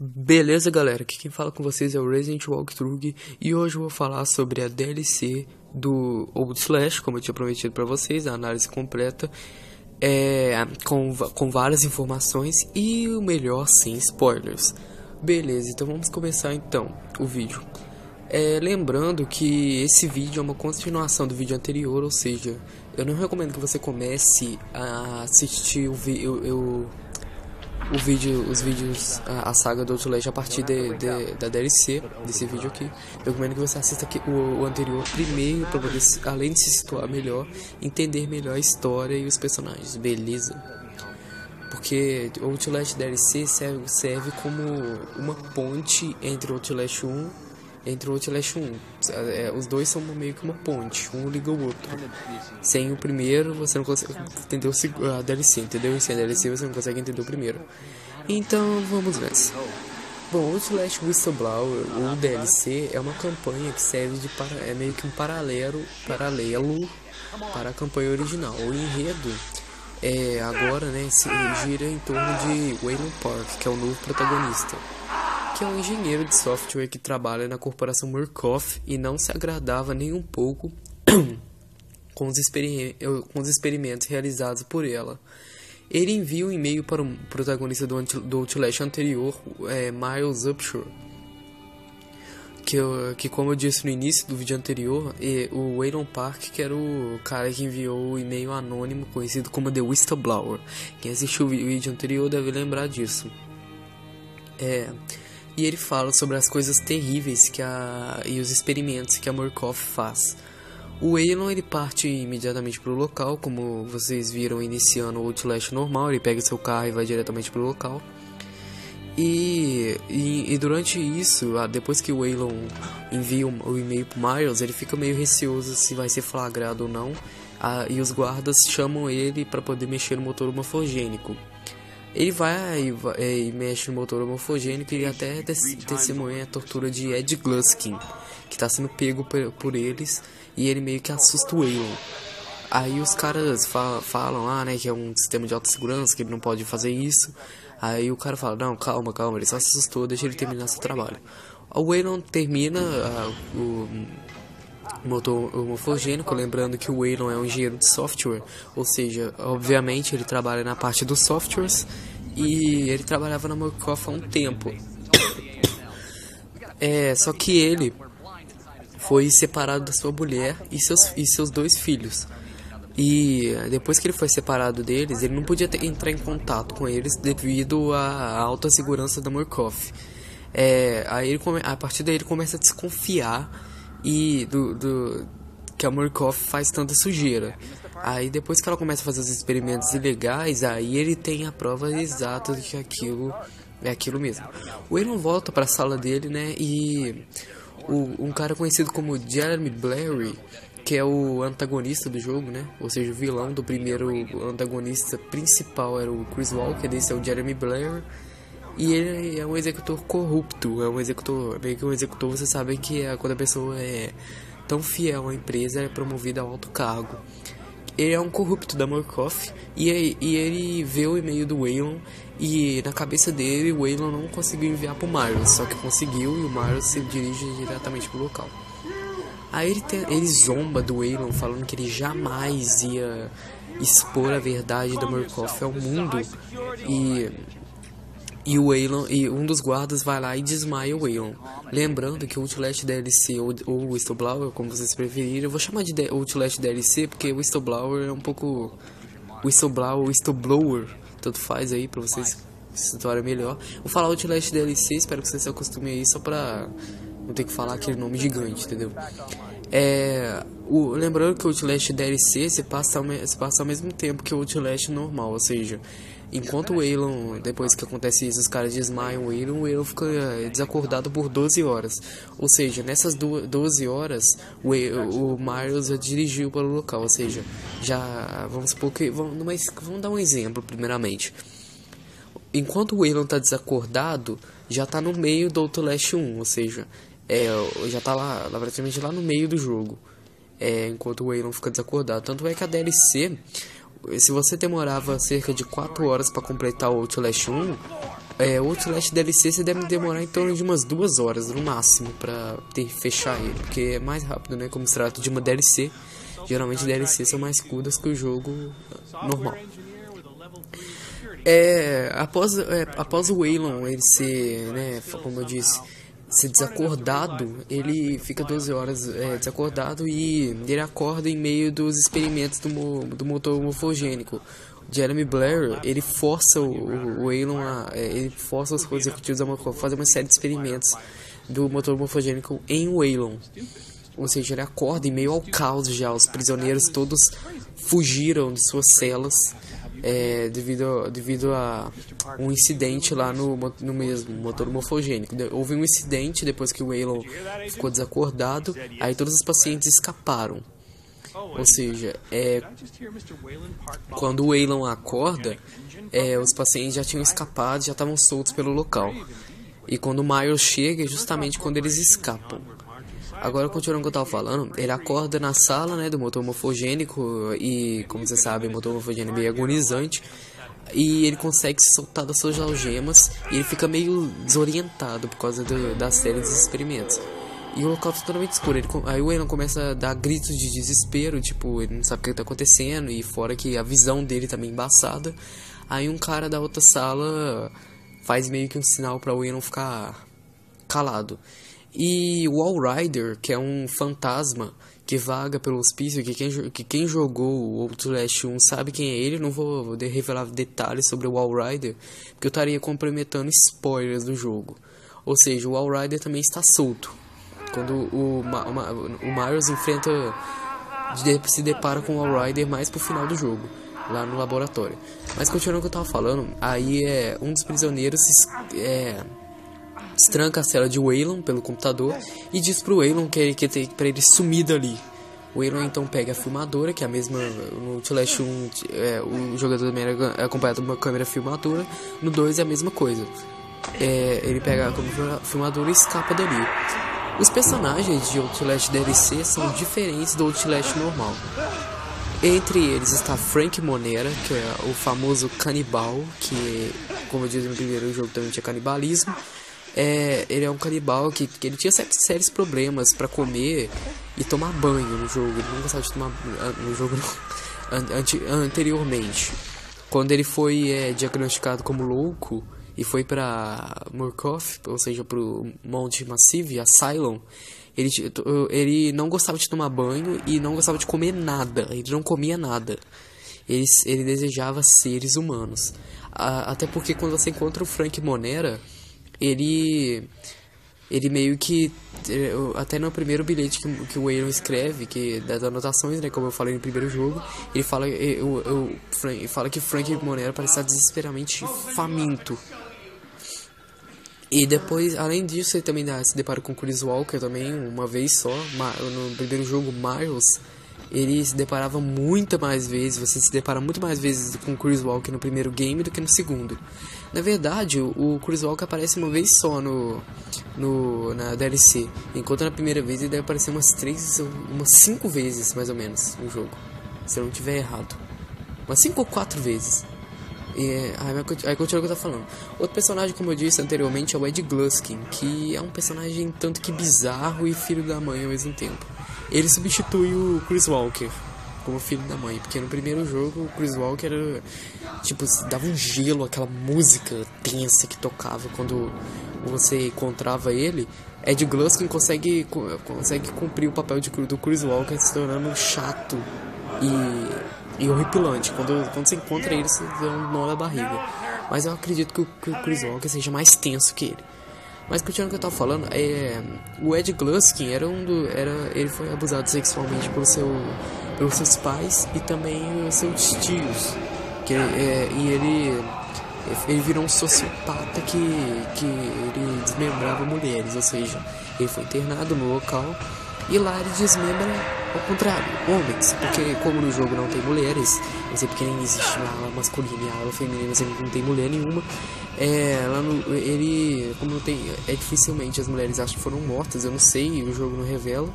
Beleza, galera, aqui quem fala com vocês é o Resident Walkthrough e hoje eu vou falar sobre a DLC do Outlast, como eu tinha prometido pra vocês, a análise completa, com várias informações e o melhor sem spoilers. Beleza, então vamos começar então o vídeo. Lembrando que esse vídeo é uma continuação do vídeo anterior, ou seja, eu não recomendo que você comece a assistir os vídeos, a saga do Outlast a partir da DLC desse vídeo aqui. Eu recomendo que você assista aqui o anterior primeiro, para poder, além de se situar melhor, entender melhor a história e os personagens, beleza? Porque o Outlast DLC serve como uma ponte entre o Outlast 1 os dois são meio que uma ponte, um liga o outro. Sem o primeiro você não consegue entender a DLC, entendeu? E sem a DLC você não consegue entender o primeiro. Então vamos nessa. Bom, Outlast Whistleblower, ou DLC, é uma campanha que serve é meio que um paralelo para a campanha original. O enredo agora, né, se gira em torno de Waylon Park, que é o novo protagonista, que é um engenheiro de software que trabalha na corporação Murkoff e não se agradava nem um pouco com os experimentos realizados por ela. Ele envia um e-mail para o protagonista do Outlast anterior, Miles Upshur, que como eu disse no início do vídeo anterior, o Waylon Park, que era o cara que enviou o e-mail anônimo conhecido como The Whistleblower. Quem assistiu o vídeo anterior deve lembrar disso. E ele fala sobre as coisas terríveis e os experimentos que a Murkoff faz. O Waylon, ele parte imediatamente para o local, como vocês viram iniciando o Outlast normal. Ele pega seu carro e vai diretamente para o local. E durante isso, depois que o Waylon envia o e-mail para Miles, ele fica meio receoso se vai ser flagrado ou não. E os guardas chamam ele para poder mexer no motor homofogênico. Ele vai e mexe no motor homofogênico e até testemunha a tortura de Ed Gluskin, que está sendo pego por eles, e ele meio que assusta o Waylon. Aí os caras falam lá, né, que é um sistema de autossegurança, que ele não pode fazer isso. Aí o cara fala, não, calma, ele só se assustou, deixa ele terminar seu trabalho. O Waylon termina o motor homofogênico, lembrando que o Waylon é um engenheiro de software, ou seja, obviamente ele trabalha na parte dos softwares e ele trabalhava na Murkoff há um tempo. Só que ele foi separado da sua mulher e seus dois filhos. E depois que ele foi separado deles, ele não podia entrar em contato com eles devido à alta segurança da Murkoff. A partir daí ele começa a desconfiar que a Murkoff faz tanta sujeira. Aí depois que ela começa a fazer os experimentos ilegais, aí ele tem a prova exata de que aquilo é aquilo mesmo. O Waylon volta para a sala dele, né, e um cara conhecido como Jeremy Blair, que é o antagonista do jogo, né, ou seja, o vilão do primeiro, o antagonista principal era o Chris Walker, desse é o Jeremy Blair. E ele é um executor corrupto, meio que um executor, você sabe que quando a pessoa é tão fiel à empresa, é promovida a alto cargo. Ele é um corrupto da Murkoff e ele vê o e-mail do Waylon e na cabeça dele o Waylon não conseguiu enviar pro Miles, só que conseguiu e o Miles se dirige diretamente pro local. Aí ele zomba do Waylon falando que ele jamais ia expor a verdade da Murkoff ao mundo e o Waylon, e um dos guardas vai lá e desmaia o Waylon. Lembrando que o Outlast DLC ou Whistleblower, como vocês preferirem, eu vou chamar de Outlast DLC porque o Whistleblower é um pouco Whistleblower, tanto faz aí pra vocês se situarem melhor. Vou falar Outlast DLC, espero que vocês se acostumem aí só pra não ter que falar aquele nome gigante, entendeu? Lembrando que o Outlast DLC se passa ao mesmo tempo que o Outlast normal, ou seja, enquanto o Waylon, depois que acontece isso, os caras desmaiam o Waylon fica desacordado por 12 horas. Ou seja, nessas 12 horas, o Miles já dirigiu para o local. Ou seja, já vamos supor que... Vamos dar um exemplo, primeiramente. Enquanto o Waylon está desacordado, já está no meio do Outlast 1. Ou seja, já está lá, praticamente lá no meio do jogo. Enquanto o Waylon fica desacordado. Tanto é que a DLC... Se você demorava cerca de 4 horas para completar o Outlast 1, O Outlast DLC você deve demorar em torno de umas 2 horas no máximo pra fechar ele, porque é mais rápido, né? Como se trata de uma DLC, geralmente DLCs são mais curtas que o jogo normal. Após o Waylon ele ser, né, como eu disse, ser desacordado, ele fica 12 horas desacordado e ele acorda em meio dos experimentos do motor morfogênico. Jeremy Blair, ele força o Waylon ele força os executivos a fazer uma série de experimentos do motor morfogênico em Waylon. Ou seja, ele acorda em meio ao caos já. Os prisioneiros todos fugiram de suas celas devido a um incidente lá no mesmo motor morfogênico. Houve um incidente depois que o Waylon ficou desacordado, aí todos os pacientes escaparam. Ou seja, quando o Waylon acorda, os pacientes já tinham escapado, já estavam soltos pelo local. E quando o Miles chega, é justamente quando eles escapam. Agora, continuando o que eu estava falando, ele acorda na sala, né, do motor morfogênico, e, como você sabe, o motor morfogênico é meio agonizante, e ele consegue se soltar das suas algemas, e ele fica meio desorientado por causa da série dos experimentos. E o local tá totalmente escuro. Aí o Waylon começa a dar gritos de desespero, tipo, ele não sabe o que tá acontecendo, e fora que a visão dele tá meio embaçada. Aí um cara da outra sala faz meio que um sinal pra Waylon ficar calado. E o Walrider, que é um fantasma que vaga pelo hospício, que quem jogou o Outlast 1 sabe quem é ele. Não vou revelar detalhes sobre o Walrider, porque eu estaria comprometendo spoilers do jogo. Ou seja, o Walrider também está solto. Quando o Miles se depara com o Walrider mais pro final do jogo, lá no laboratório. Mas continuando o que eu tava falando, aí um dos prisioneiros destranca a cela de Waylon pelo computador e diz pro Waylon que tem pra ele sumir dali. O Waylon então pega a filmadora, que é a mesma no Outlast 1, o jogador também é acompanhado de uma câmera filmadora. No 2 é a mesma coisa. Ele pega a filmadora e escapa dali. Os personagens de Outlast DLC são diferentes do Outlast normal. Entre eles está Frank Monera, que é o famoso canibal, que, como eu disse no primeiro jogo, também tinha canibalismo. Ele é um canibal que ele tinha sérios problemas para comer e tomar banho no jogo. Ele não gostava de tomar no jogo anteriormente. Quando ele foi diagnosticado como louco e foi pra Murkoff, ou seja, pro Monte Massive, Asylum, ele não gostava de tomar banho e não gostava de comer nada. Ele não comia nada. Ele desejava seres humanos. Até porque quando você encontra o Frank Monera, ele meio que, até no primeiro bilhete que o Waylon escreve, que das anotações, né, como eu falei no primeiro jogo, ele fala, fala que Frank Monera parece estar desesperadamente faminto. E depois, além disso, você também se depara com Chris Walker também, uma vez só. No primeiro jogo, Miles, ele se deparava muito mais vezes, você se depara muito mais vezes com Chris Walker no primeiro game do que no segundo. Na verdade, o Chris Walker aparece uma vez só na DLC, enquanto na primeira vez ele deve aparecer umas 5 vezes, mais ou menos, no jogo, se eu não estiver errado. Umas 5 ou 4 vezes. Aí continua o que eu tô falando. Outro personagem, como eu disse anteriormente, é o Ed Gluskin, que é um personagem tanto que bizarro e filho da mãe ao mesmo tempo. Ele substitui o Chris Walker como filho da mãe, porque no primeiro jogo o Chris Walker era, tipo, dava um gelo, aquela música tensa que tocava quando você encontrava ele. Ed Gluskin consegue cumprir o papel do Chris Walker, se tornando chato e horripilante. Quando você encontra ele, você dá um nó na barriga. Mas eu acredito que o Chris Walker seja mais tenso que ele. Mas continuando o que eu tava falando, o Ed Gluskin ele foi abusado sexualmente pelos seus pais e também seus tios. E ele virou um sociopata que ele desmembrava mulheres, ou seja, ele foi internado no local e lá ele desmembra, ao contrário, homens, porque como no jogo não tem mulheres, não sei porque nem existe a ala masculina e a ala feminina, não tem mulher nenhuma, como não tem, dificilmente as mulheres acham que foram mortas, eu não sei, o jogo não revela.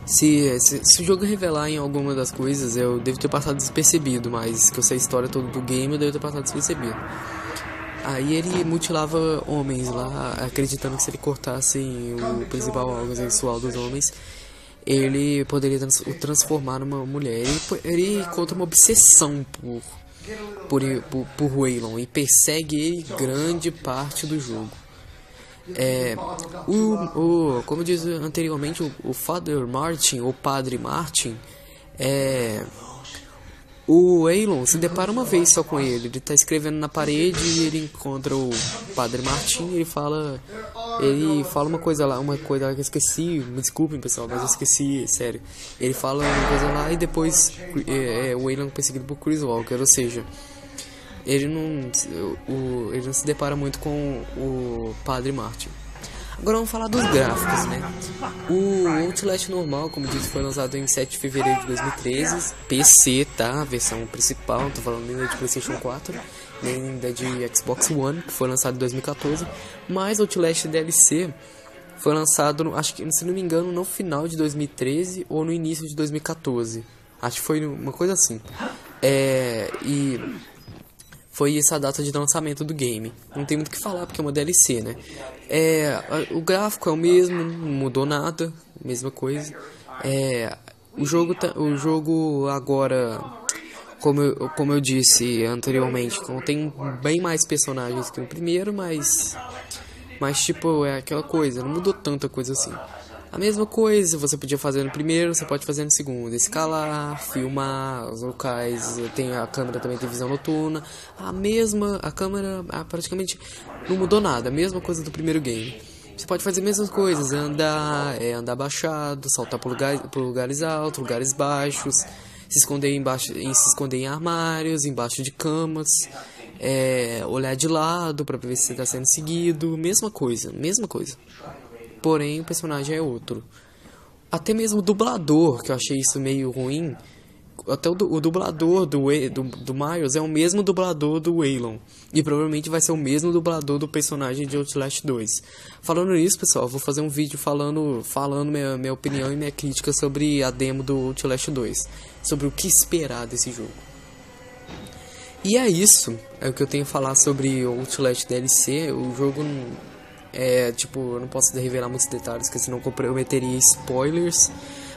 Se o jogo revelar em alguma das coisas, eu devo ter passado despercebido, mas que eu sei a história toda do game, eu devo ter passado despercebido. Aí ele mutilava homens lá, acreditando que se ele cortasse o principal órgão sexual dos homens, ele poderia o transformar numa mulher. Ele conta uma obsessão por Waylon e persegue ele grande parte do jogo. Como eu disse anteriormente, o Father Martin, ou Padre Martin, o Waylon se depara uma vez só com ele. Ele tá escrevendo na parede e ele encontra o Padre Martin e ele fala uma coisa lá que eu esqueci. Me desculpem, pessoal, mas eu esqueci, sério. Ele fala uma coisa lá e depois o Waylon é perseguido por Chris Walker, ou seja, ele não se depara muito com o Padre Martin. Agora vamos falar dos gráficos, né? O Outlast normal, como disse, foi lançado em 7 de fevereiro de 2013. PC, tá? A versão principal, não tô falando nem de PlayStation 4, nem da de Xbox One, que foi lançado em 2014. Mas o Outlast DLC foi lançado, acho que, se não me engano, no final de 2013 ou no início de 2014. Acho que foi uma coisa assim. E foi essa a data de lançamento do game. Não tem muito o que falar porque é uma DLC, né? O gráfico é o mesmo, não mudou nada, mesma coisa. O jogo agora, como eu disse anteriormente, tem bem mais personagens que no primeiro, mas tipo, é aquela coisa, não mudou tanta coisa assim. A mesma coisa você podia fazer no primeiro, você pode fazer no segundo. Escalar, filmar os locais, a câmera também tem visão noturna. A câmera praticamente não mudou nada, a mesma coisa do primeiro game. Você pode fazer as mesmas coisas, andar abaixado, saltar por lugares altos, lugares baixos, se esconder em armários, embaixo de camas, olhar de lado para ver se você está sendo seguido, mesma coisa. Porém, o personagem é outro. Até mesmo o dublador, que eu achei isso meio ruim. Até o dublador do Miles é o mesmo dublador do Waylon. E provavelmente vai ser o mesmo dublador do personagem de Outlast 2. Falando nisso, pessoal, eu vou fazer um vídeo falando minha opinião e minha crítica sobre a demo do Outlast 2. Sobre o que esperar desse jogo. E é isso. É o que eu tenho a falar sobre o Outlast DLC. O jogo eu não posso revelar muitos detalhes, porque senão eu comprometeria spoilers.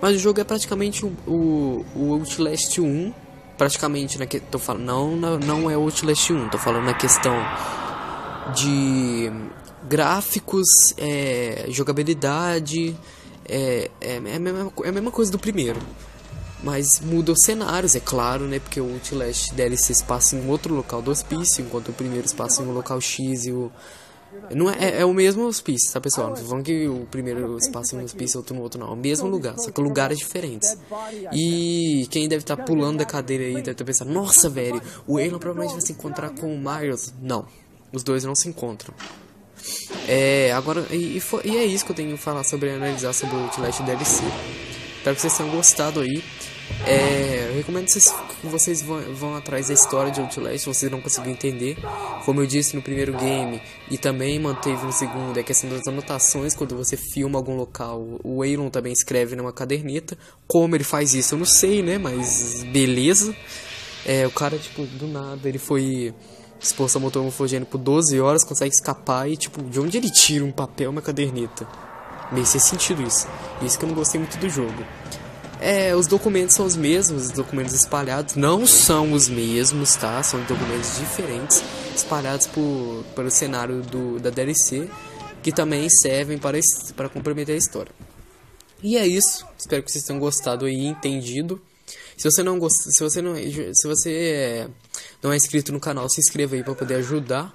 Mas o jogo é praticamente o Outlast 1. Praticamente, tô falando, não é o Outlast 1, tô falando na questão de gráficos, jogabilidade. É a mesma coisa do primeiro. Mas muda os cenários, é claro, né? Porque o Outlast DLC se passa em outro local do hospício, enquanto o primeiro se passa em um local X e o... Não é o mesmo hospício, tá, pessoal? Não tô falando que o primeiro se passa em um hospício e outro no outro, não. É o mesmo lugar, só que lugares diferentes. E quem deve estar pulando da cadeira aí deve estar pensando: nossa, velho, o Waylon provavelmente vai se encontrar com o Miles. Não, os dois não se encontram. Agora, e é isso que eu tenho que falar analisar sobre o Outlast DLC. Espero que vocês tenham gostado aí. Eu recomendo que vocês vão atrás da história de Outlast, se vocês não conseguiram entender. Como eu disse no primeiro game e também manteve no segundo, é a questão das anotações. Quando você filma algum local, o Waylon também escreve numa caderneta. Como ele faz isso eu não sei, né, mas beleza. O cara, tipo, do nada ele foi exposto a motor homofogênico por 12 horas, consegue escapar e, tipo, de onde ele tira um papel e uma caderneta? Meio sem sentido isso. Isso que eu não gostei muito do jogo. Os documentos são os mesmos, os documentos espalhados não são os mesmos, tá? São documentos diferentes, espalhados pelo cenário da DLC, que também servem para comprometer a história. E é isso, espero que vocês tenham gostado e entendido. Se você não é inscrito no canal, se inscreva aí para poder ajudar.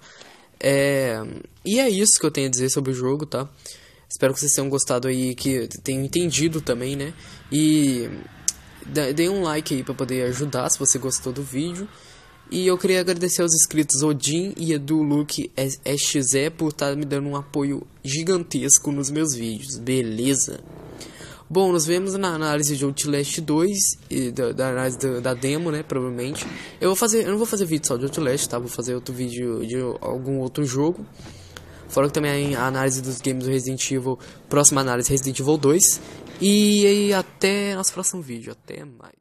E é isso que eu tenho a dizer sobre o jogo, tá? Espero que vocês tenham gostado aí, que tenham entendido também, né? E deem um like aí pra poder ajudar, se você gostou do vídeo. E eu queria agradecer aos inscritos Odin e Edu Luke SXE por estar me dando um apoio gigantesco nos meus vídeos, beleza? Bom, nos vemos na análise de Outlast 2 e da análise da demo, né, provavelmente. Eu não vou fazer vídeo só de Outlast, tá? Vou fazer outro vídeo de algum outro jogo. Fora que também a análise dos games do Resident Evil, próxima análise Resident Evil 2. E até nosso próximo vídeo, até mais.